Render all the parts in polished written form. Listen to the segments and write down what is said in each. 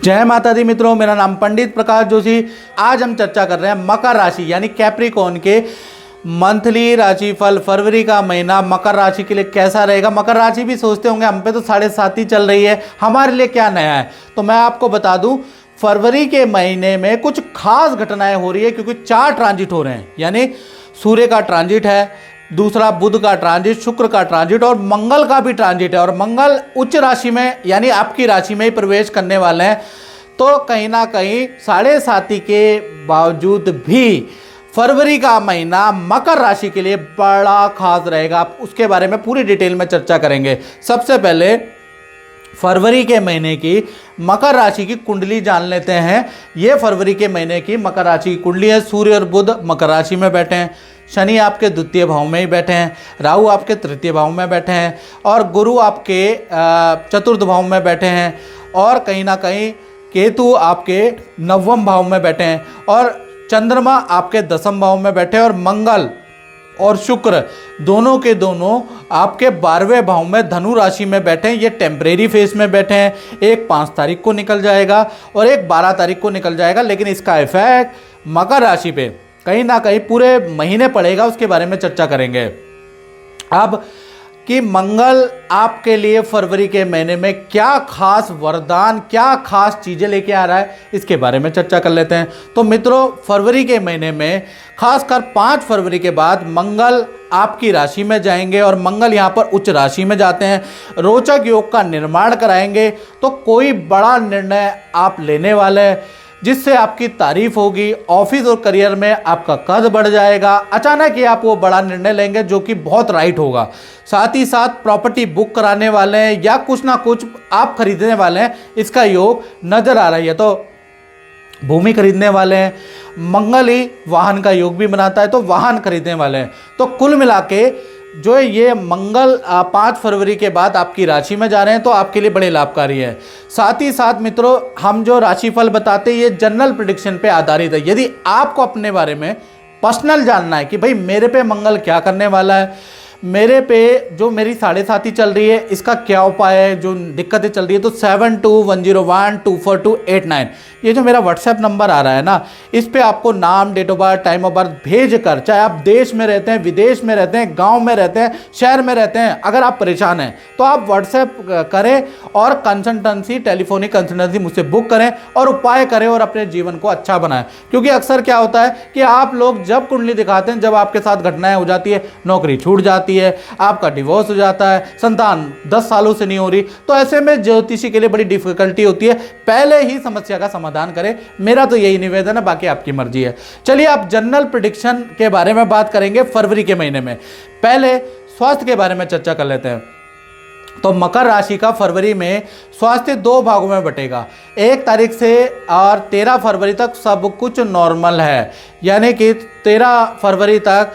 जय माता दी मित्रों, मेरा नाम पंडित प्रकाश जोशी। आज हम चर्चा कर रहे हैं मकर राशि यानी कैप्रिकॉर्न के मंथली राशिफल। फरवरी का महीना मकर राशि के लिए कैसा रहेगा। मकर राशि भी सोचते होंगे हम पे तो 7.5 ही चल रही है, हमारे लिए क्या नया है। तो मैं आपको बता दूं, फरवरी के महीने में कुछ खास घटनाएं हो रही है क्योंकि 4 ट्रांजिट हो रहे हैं। यानी सूर्य का ट्रांजिट है, दूसरा बुध का ट्रांजिट, शुक्र का ट्रांजिट और मंगल का भी ट्रांजिट है। और मंगल उच्च राशि में यानी आपकी राशि में ही प्रवेश करने वाले हैं। तो कहीं ना कहीं 7.5 के बावजूद भी फरवरी का महीना मकर राशि के लिए बड़ा खास रहेगा। आप उसके बारे में पूरी डिटेल में चर्चा करेंगे। सबसे पहले फरवरी के महीने की मकर राशि की कुंडली जान लेते हैं। ये फरवरी के महीने की मकर राशि की कुंडली है। सूर्य और बुध मकर राशि में बैठे हैं, शनि आपके द्वितीय भाव में ही बैठे हैं, राहु आपके तृतीय भाव में बैठे हैं और गुरु आपके चतुर्थ भाव में बैठे हैं और कहीं ना कहीं केतु आपके नवम भाव में बैठे हैं और चंद्रमा आपके 10वें भाव में बैठे हैं और मंगल और शुक्र दोनों के दोनों आपके 12वें भाव में धनु राशि में बैठे हैं। ये टेम्परेरी फेस में बैठे हैं। एक 5 तारीख को निकल जाएगा और एक 12 तारीख को निकल जाएगा, लेकिन इसका इफेक्ट मकर राशि पे कहीं ना कहीं पूरे महीने पड़ेगा। उसके बारे में चर्चा करेंगे अब कि मंगल आपके लिए फरवरी के महीने में क्या खास वरदान, क्या खास चीज़ें लेके आ रहा है, इसके बारे में चर्चा कर लेते हैं। तो मित्रों, फरवरी के महीने में खासकर 5 फरवरी के बाद मंगल आपकी राशि में जाएंगे और मंगल यहाँ पर उच्च राशि में जाते हैं, रोचक योग का निर्माण कराएंगे। तो कोई बड़ा निर्णय आप लेने वाले हैं जिससे आपकी तारीफ होगी। ऑफिस और करियर में आपका कद बढ़ जाएगा। अचानक ही आप वो बड़ा निर्णय लेंगे जो कि बहुत राइट होगा। साथ ही साथ प्रॉपर्टी बुक कराने वाले हैं या कुछ ना कुछ आप खरीदने वाले हैं, इसका योग नजर आ रही है। तो भूमि खरीदने वाले हैं, मंगल ही वाहन का योग भी बनाता है, तो वाहन खरीदने वाले हैं। तो कुल मिला के जो ये मंगल 5 फरवरी के बाद आपकी राशि में जा रहे हैं तो आपके लिए बड़े लाभकारी है। साथ ही साथ मित्रों, हम जो राशिफल बताते हैं ये जनरल प्रेडिक्शन पे आधारित है। यदि आपको अपने बारे में पर्सनल जानना है कि भाई मेरे पे मंगल क्या करने वाला है, मेरे पे जो मेरी 7.5 चल रही है इसका क्या उपाय है, जो दिक्कतें चल रही है, तो 7210124289 ये जो मेरा व्हाट्सएप नंबर आ रहा है ना, इस पे आपको नाम, date of birth, time of birth भेज कर, चाहे आप देश में रहते हैं, विदेश में रहते हैं, गांव में रहते हैं, शहर में रहते हैं, अगर आप परेशान हैं तो आप व्हाट्सएप करें और कंसल्टेंसी, टेलीफोनिक कंसल्टेंसी मुझसे बुक करें और उपाय करें और अपने जीवन को अच्छा बनाएं। क्योंकि अक्सर क्या होता है कि आप लोग जब कुंडली दिखाते हैं, जब आपके साथ घटनाएं हो जाती है, नौकरी छूट जाती है, आपका डिवोर्स हो जाता है, संतान 10 सालों से नहीं हो रही, तो ऐसे में ज्योतिषी के लिए बड़ी डिफिकल्टी होती है। पहले ही समस्या का समाधान करें, मेरा तो यही निवेदन है, बाकी आपकी मर्जी है। चलिए आप जनरल प्रेडिक्शन के बारे में बात करेंगे फरवरी के महीने में। पहले स्वास्थ्य के बारे में चर्चा कर लेते हैं। तो मकर राशि का फरवरी में स्वास्थ्य 2 भागों में बटेगा। 1 तारीख से और 13 फरवरी तक सब कुछ नॉर्मल है, यानी कि 13 फरवरी तक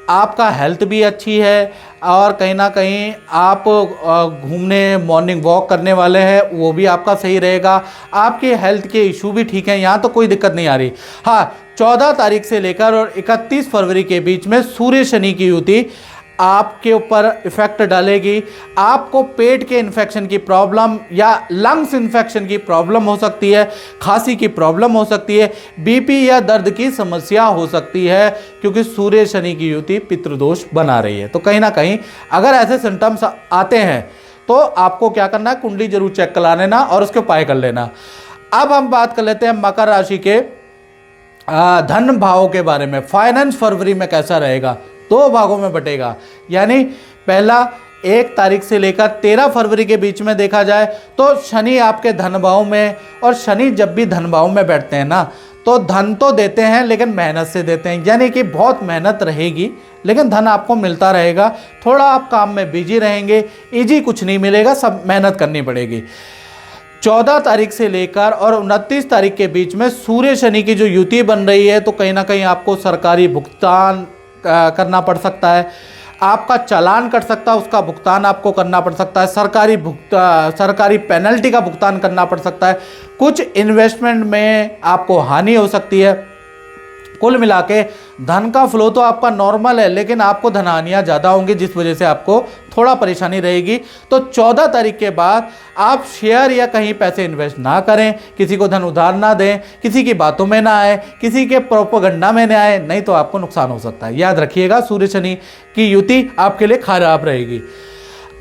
आपका हेल्थ भी अच्छी है और कहीं ना कहीं आप घूमने, मॉर्निंग वॉक करने वाले हैं, वो भी आपका सही रहेगा। आपके हेल्थ के इशू भी ठीक हैं, यहाँ तो कोई दिक्कत नहीं आ रही। हाँ, 14 तारीख से लेकर और 31 फरवरी के बीच में सूर्य शनि की युति आपके ऊपर इफेक्ट डालेगी। आपको पेट के इन्फेक्शन की प्रॉब्लम या लंग्स इन्फेक्शन की प्रॉब्लम हो सकती है, खांसी की प्रॉब्लम हो सकती है, बीपी या दर्द की समस्या हो सकती है, क्योंकि सूर्य शनि की युति पितृदोष बना रही है। तो कहीं ना कहीं अगर ऐसे सिम्टम्स आते हैं तो आपको क्या करना है, कुंडली जरूर चेक करा लेना और उसके उपाय कर लेना। अब हम बात कर लेते हैं मकर राशि के धन भाव के बारे में। फाइनेंस फरवरी में कैसा रहेगा, 2 भागों में बटेगा। यानी पहला 1 तारीख से लेकर 13 फरवरी के बीच में देखा जाए तो शनि आपके धन भाव में, और शनि जब भी धन भाव में बैठते हैं ना तो धन तो देते हैं लेकिन मेहनत से देते हैं। यानी कि बहुत मेहनत रहेगी लेकिन धन आपको मिलता रहेगा। थोड़ा आप काम में बिजी रहेंगे, इजी कुछ नहीं मिलेगा, सब मेहनत करनी पड़ेगी। 14 तारीख से लेकर और 29 तारीख के बीच में सूर्य शनि की जो युति बन रही है, तो कहीं ना कहीं आपको सरकारी भुगतान करना पड़ सकता है, आपका चालान कट सकता है, उसका भुगतान आपको करना पड़ सकता है, सरकारी पेनल्टी का भुगतान करना पड़ सकता है, कुछ इन्वेस्टमेंट में आपको हानि हो सकती है। कुल मिला के धन का फ्लो तो आपका नॉर्मल है, लेकिन आपको धनहानियाँ ज़्यादा होंगी, जिस वजह से आपको थोड़ा परेशानी रहेगी। तो 14 तारीख के बाद आप शेयर या कहीं पैसे इन्वेस्ट ना करें, किसी को धन उधार ना दें, किसी की बातों में ना आए, किसी के प्रोपेगेंडा में ना आए, नहीं तो आपको नुकसान हो सकता है। याद रखिएगा, सूर्य शनि की युति आपके लिए खराब रहेगी।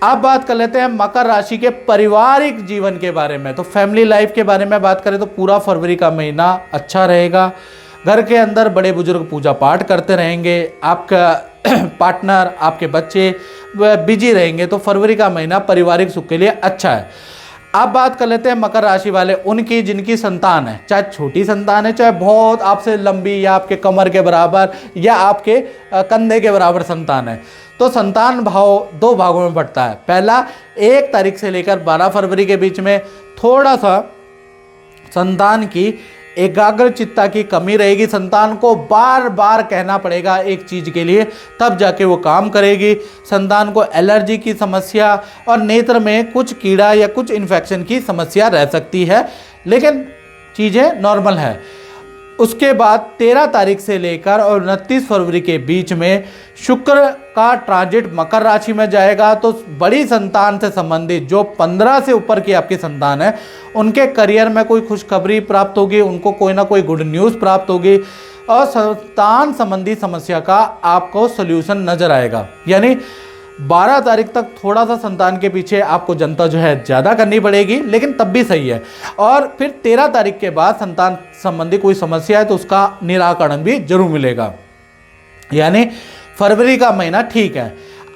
अब बात कर लेते हैं मकर राशि के पारिवारिक जीवन के बारे में। तो फैमिली लाइफ के बारे में बात करें तो पूरा फरवरी का महीना अच्छा रहेगा। घर के अंदर बड़े बुजुर्ग पूजा पाठ करते रहेंगे, आपका पार्टनर, आपके बच्चे बिजी रहेंगे, तो फरवरी का महीना पारिवारिक सुख के लिए अच्छा है। अब बात कर लेते हैं मकर राशि वाले उनकी जिनकी संतान है, चाहे छोटी संतान है, चाहे बहुत आपसे लंबी या आपके कमर के बराबर या आपके कंधे के बराबर संतान है। तो संतान भाव दो भागों में बढ़ता है। पहला, 1 तारीख से लेकर 12 फरवरी के बीच में थोड़ा सा संतान की एकाग्र चित्ता की कमी रहेगी। संतान को बार बार कहना पड़ेगा एक चीज़ के लिए, तब जाके वो काम करेगी। संतान को एलर्जी की समस्या और नेत्र में कुछ कीड़ा या कुछ इन्फेक्शन की समस्या रह सकती है, लेकिन चीज़ें नॉर्मल है। उसके बाद 13 तारीख से लेकर और 29 फरवरी के बीच में शुक्र का ट्रांजिट मकर राशि में जाएगा। तो बड़ी संतान से संबंधित जो 15 से ऊपर की आपकी संतान है, उनके करियर में कोई खुशखबरी प्राप्त होगी, उनको कोई ना कोई गुड न्यूज़ प्राप्त होगी और संतान संबंधी समस्या का आपको सोल्यूशन नजर आएगा। यानी 12 तारीख तक थोड़ा सा संतान के पीछे आपको जनता जो है ज़्यादा करनी पड़ेगी, लेकिन तब भी सही है। और फिर 13 तारीख के बाद संतान संबंधी कोई समस्या है तो उसका निराकरण भी जरूर मिलेगा। यानी फरवरी का महीना ठीक है।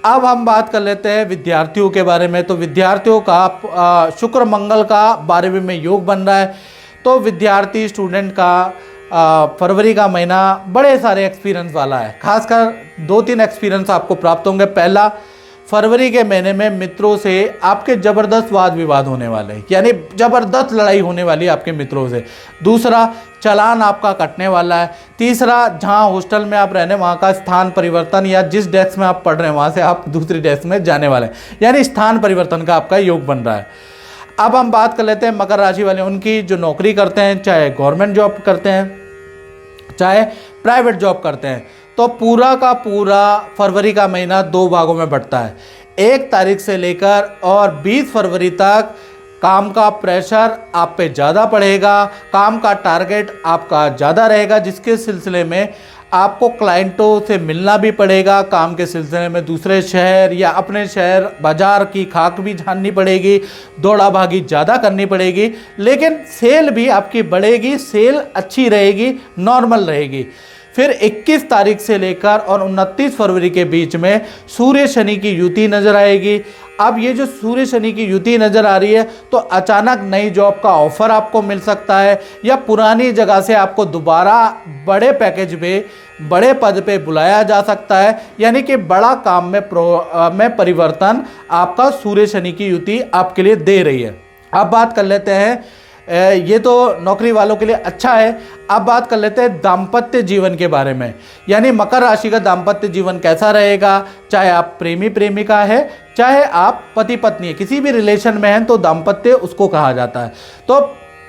अब हम बात कर लेते हैं विद्यार्थियों के बारे में। तो विद्यार्थियों का शुक्र मंगल का 12वें में योग बन रहा है। तो विद्यार्थी स्टूडेंट का फरवरी का महीना बड़े सारे एक्सपीरियंस वाला है। खासकर 2-3 एक्सपीरियंस आपको प्राप्त होंगे। पहला, फरवरी के महीने में मित्रों से आपके ज़बरदस्त वाद विवाद होने वाले हैं, यानी ज़बरदस्त लड़ाई होने वाली है आपके मित्रों से। दूसरा, चालान आपका कटने वाला है। तीसरा, जहां हॉस्टल में आप रहने वहां का स्थान परिवर्तन, या जिस डेस्क में आप पढ़ रहे हैं वहां से आप दूसरी डेस्क में जाने वाले हैं, यानी स्थान परिवर्तन का आपका योग बन रहा है। अब हम बात कर लेते हैं मकर राशि वाले उनकी जो नौकरी करते हैं, चाहे गवर्नमेंट जॉब करते हैं चाहे प्राइवेट जॉब करते हैं। तो पूरा का पूरा फरवरी का महीना 2 भागों में बढ़ता है। 1 तारीख से लेकर और 20 फरवरी तक काम का प्रेशर आप पे ज़्यादा पड़ेगा, काम का टारगेट आपका ज़्यादा रहेगा, जिसके सिलसिले में आपको क्लाइंटों से मिलना भी पड़ेगा। काम के सिलसिले में दूसरे शहर या अपने शहर बाजार की खाक भी जाननी पड़ेगी, दौड़ा भागी ज़्यादा करनी पड़ेगी, लेकिन सेल भी आपकी बढ़ेगी, सेल अच्छी रहेगी, नॉर्मल रहेगी। फिर 21 तारीख से लेकर और 29 फरवरी के बीच में सूर्य शनि की युति नजर आएगी। अब ये जो सूर्य शनि की युति नजर आ रही है, तो अचानक नई जॉब का ऑफर आपको मिल सकता है, या पुरानी जगह से आपको दोबारा बड़े पैकेज पे, बड़े पद पे बुलाया जा सकता है। यानी कि बड़ा काम में परिवर्तन आपका सूर्य शनि की युति आपके लिए दे रही है। अब बात कर लेते हैं, ये तो नौकरी वालों के लिए अच्छा है। अब बात कर लेते हैं दाम्पत्य जीवन के बारे में। यानी मकर राशि का दाम्पत्य जीवन कैसा रहेगा। चाहे आप प्रेमी प्रेमिका है, चाहे आप पति पत्नी है, किसी भी रिलेशन में हैं, तो दाम्पत्य उसको कहा जाता है। तो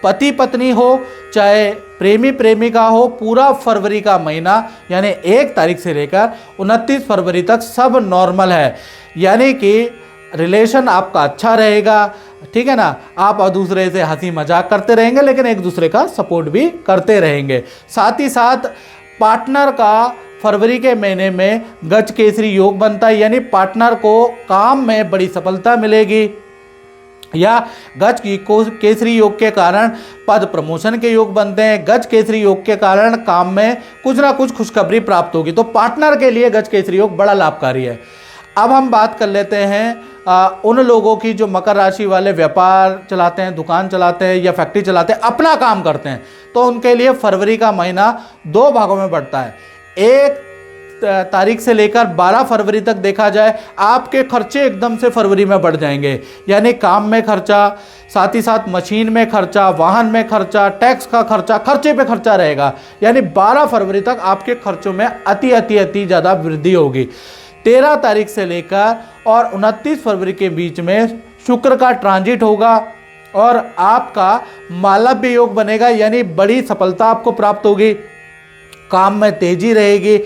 पति पत्नी हो चाहे प्रेमी प्रेमिका हो, पूरा फरवरी का महीना यानी 1 तारीख से लेकर 29 फरवरी तक सब नॉर्मल है। यानी कि रिलेशन आपका अच्छा रहेगा, ठीक है ना। आप और दूसरे से हंसी मजाक करते रहेंगे, लेकिन एक दूसरे का सपोर्ट भी करते रहेंगे। साथ ही साथ पार्टनर का फरवरी के महीने में गज केसरी योग बनता है, यानी पार्टनर को काम में बड़ी सफलता मिलेगी, या गज की केसरी योग के कारण पद प्रमोशन के योग बनते हैं। गज केसरी योग के कारण काम में कुछ ना कुछ खुशखबरी प्राप्त होगी। तो पार्टनर के लिए गज केसरी योग बड़ा लाभकारी है। अब हम बात कर लेते हैं उन लोगों की जो मकर राशि वाले व्यापार चलाते हैं, दुकान चलाते हैं या फैक्ट्री चलाते हैं, अपना काम करते हैं, तो उनके लिए फरवरी का महीना 2 भागों में बढ़ता है। 1 तारीख से लेकर 12 फरवरी तक देखा जाए, आपके खर्चे एकदम से फरवरी में बढ़ जाएंगे। यानी काम में खर्चा, साथ ही साथ मशीन में खर्चा, वाहन में खर्चा, टैक्स का खर्चा, खर्चे पे खर्चा रहेगा। यानी 12 फरवरी तक आपके खर्चों में अति ज़्यादा वृद्धि होगी। 13 तारीख से लेकर और 29 फरवरी के बीच में शुक्र का ट्रांजिट होगा और आपका मालव्य योग बनेगा, यानी बड़ी सफलता आपको प्राप्त होगी। काम में तेजी रहेगी,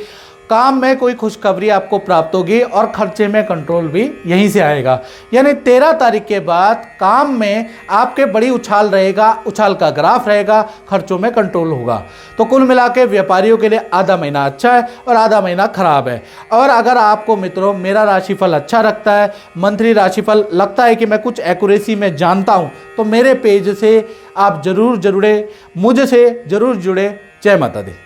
काम में कोई खुशखबरी आपको प्राप्त होगी और खर्चे में कंट्रोल भी यहीं से आएगा। यानी 13 तारीख के बाद काम में आपके बड़ी उछाल रहेगा, उछाल का ग्राफ रहेगा, खर्चों में कंट्रोल होगा। तो कुल मिला के व्यापारियों के लिए आधा महीना अच्छा है और आधा महीना खराब है। और अगर आपको मित्रों मेरा राशिफल अच्छा लगता है, मंथली राशिफल लगता है कि मैं कुछ एक्यूरेसी में जानता हूँ, तो मेरे पेज से आप जरूर जुड़े, मुझसे जरूर जुड़े। जय माता दी।